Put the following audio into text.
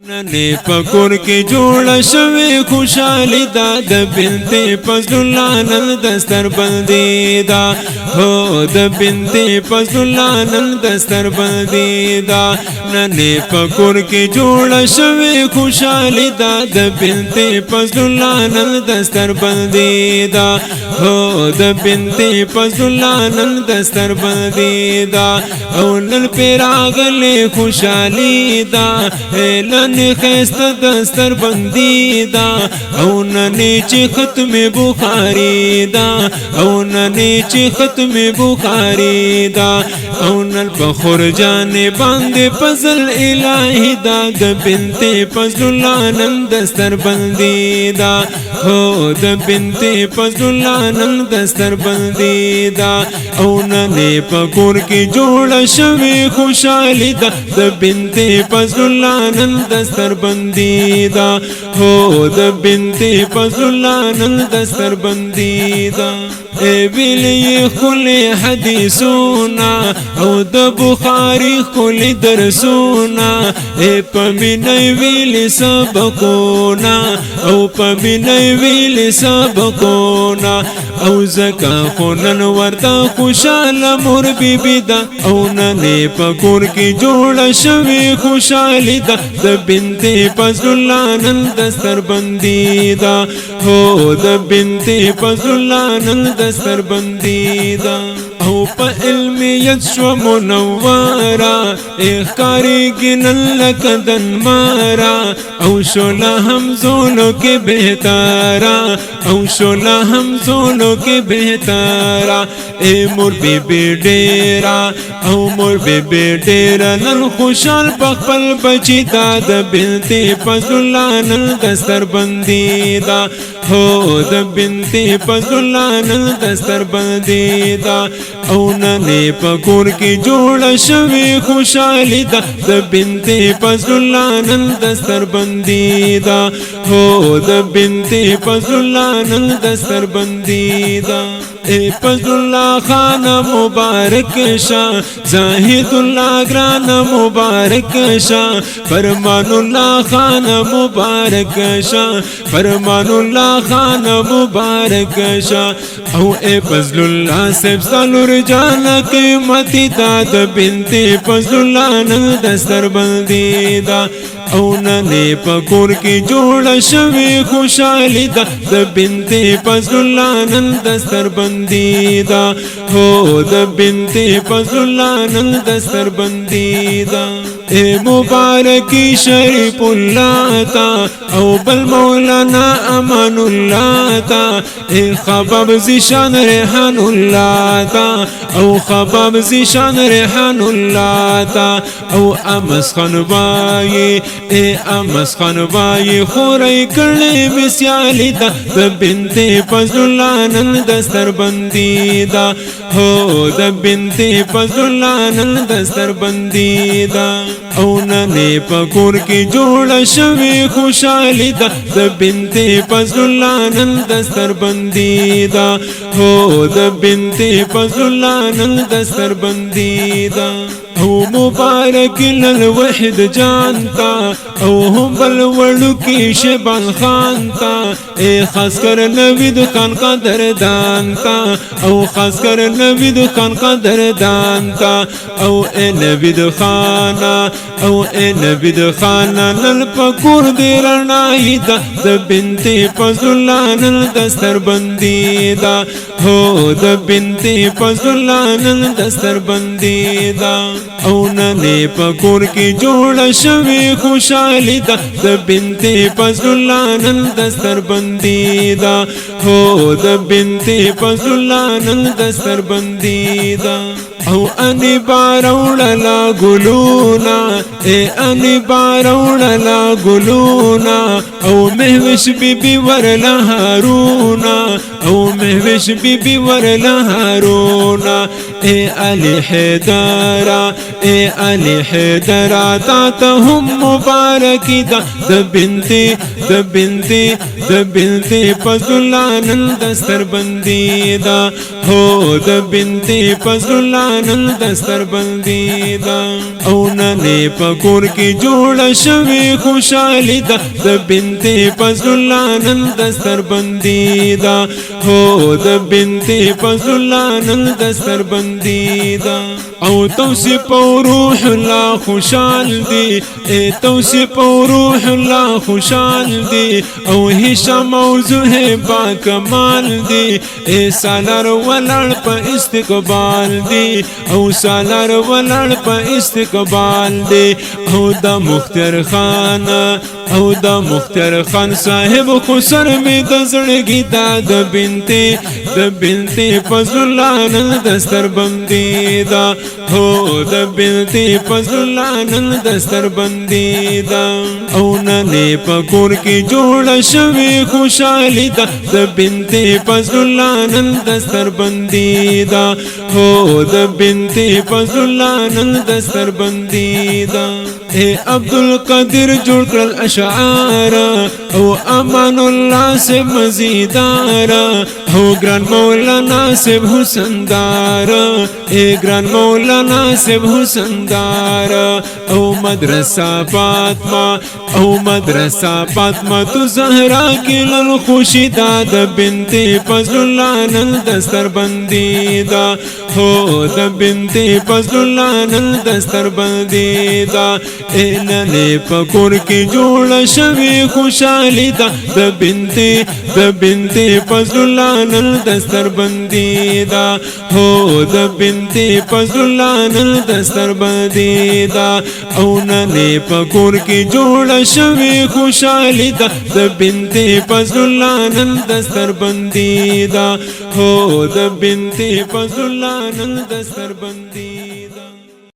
नने पकुर के जोड़ शवे खुशाली दाद बिनते फजलुल्लाह नल दस्तर बंदीदा हो द बिनते फजलुल्लाह नल दस्तर बंदीदा नने पकुर के जोड़ शवे खुशाली दाद बिनते फजलुल्लाह नल दस्तर बंदीदा हो द बिनते फजलुल्लाह नल दस्तर बंदीदा ओ नल पेरागले खुशाली दा खैस्त दस्तर बंदीदा औ नीचे खत्म बुखारी दा औ नीचे खत्म बुखारी दा औ नल बखुर जाने बांधे फजल इलाही दा द बिनते फजलुल्लाह नल दस्तर बंदीदा हो द बिनते फजलुल्लाह नल दस्तर बंदीदा औ नने पकुर की जोड़ शवे खुशाली दा द बिनते फजलुल्लाह नल दस्तर बंदीदा हो द बिनते फजलुल्लाह नल दस्तर बंदीदा ए बिली खुले हदीसुना औ द बुखारी खुले दरसुना ए पमिनई विली सबकोना औ पमिनई विली सबकोना औ जका खुनन वर्ता खुशाल मोर बीबीदा औ नने पकुर की जोड़ शवे खुशाली दा द बिनते फजलुल्लाह नल दस्तर बंदीदा हो द बिनते फजलुल्लाह नल दस्तर बंदीदा औ प इल्मी यस्व मुनव्वरा इख्कारी गिनल कदन मारा औ शोला हम जोनो के बेहतारा औ शोला हम जोनो के बेहतारा ए मोर बेबे डेरा औ मोर बेबे डेरा नल खुशाल पखपल बची दाद बिनते फजलुल्लाह नल दस्तर बंदीदा हो द बिनते फजलुल्लाह नल दस्तर बंदीदा औ नने पकुर की जोड़ शवे खुशाली दा द बिनते फजलुल्लाह नल दस्तर बंदीदा हो द बिनते फजलुल्लाह नल दस्तर बंदीदा ए फजलुल्लाह खान मुबारक शाह जाहिदुल्लाह ग्रान मुबारक शाह फरमानुल्लाह खान मुबारक शाह फरमानुल्लाह खान मुबारक शाह औ ए फजलुल्लाह से सालुर जाना के मती दाद बिनते फजलुल्लाह नल दस्तर बंदीदा औ नने पकुर की जोड़ शवे खुशाली दा द बिनते फजलुल्लाह नल दस्तर बंदीदा हो द बिनते फजलुल्लाह नल दस्तर बंदीदा ए मुबारकी शरीफुल्लाह ता औ बल मौलाना अमानुल्लाह ता ए खबाब जिशान रेहानुल्लाह ता औ खबाब जिशान रेहानुल्लाह ता औ अमस खनवाई ए अमस खनवाई खोरई करले मिस्याली दा द बिनते फजलुल्लाह नल दस्तर बंदीदा हो द बिनते फजलुल्लाह नल दस्तर बंदीदा औ नने पकुर की जोड़ शवे खुशाली दा द बिनते फजलुल्लाह नल दस्तर बंदीदा हो द बिनते फजलुल्लाह नल दस्तर बंदीदा औ मुबारक नल वहद जानता औ हम बलवड़ू की शेबान खानता ए खास कर नवीद खान का दरदानता औ खास कर नवीद खान का दरदानता औ ए नवीद खाना औ ए नवीद खाना नल पकुर देरना दा द बिनते फजलुल्लाह नल दस्तर बंदीदा हो द बिनते फजलुल्लाह नल दस्तर बंदीदा औ नने पकुर की जोड़ शवे खुशाली दा द बिनते फजलुल्लाह नल दस्तर बंदीदा हो द बिनते फजलुल्लाह नल दस्तर बंदीदा औ अनि बारौड़ला गुलूना ए अनि बारौड़ला गुलूना औ महविश बीबी वरला हारूना او مهوش بی ورلهارونا اے علی حیدرا اے علی حیدرا تا ته هم مبارکی دا د بنتي فضلانن دستر بندی دا هو د بنتي فضلانن دستر بندی دا او ننه پکور کی جوړ شوی خوشالی دا د بنتي فضلانن دستر بندی دا هو د بنتي فضلانن دستر بندی دا او توصف روح الله خوشال دی اے توصف روح الله خوشال دی او هشام موضوع با کمال دی اے سالار ولړ په استقبال دی او سالار ولړ په استقبال دی او د مختار خان صاحب خسر می د زړګي د بنتي فضل الله نن دستر بندي دا هو د بنتي فضل الله نن دستر بندي دا او نن پکور کی جوړ شوی خوشالي دا د بنتي فضل الله نن دستر بندي دا هو د بنتي فضل الله نن دستر بندي دا اے عبدالقادر جوړ کړل اشعار او امان الله سے مزیدار او ګران مولانا سے حسندار اے ګران مولانا سے حسندار او مدرسہ فاطمہ تو زہرا کی لن خوشی داد بنتي فضل الله نن دستر بندی دا هو د بنتي فضل الله نن دستر بندی دا اے ننے پکور کی جوړ شوی خوشالی دا د بنتي فضل الله نن دستر بندی دا هو د بنتي فضل الله نن دستر بندی دا او ننے پکور کی جوړ شوی خوشالی دا د بنتي فضل الله نن دستر بندی دا هو د بنتي فضل الله نن دستر بندی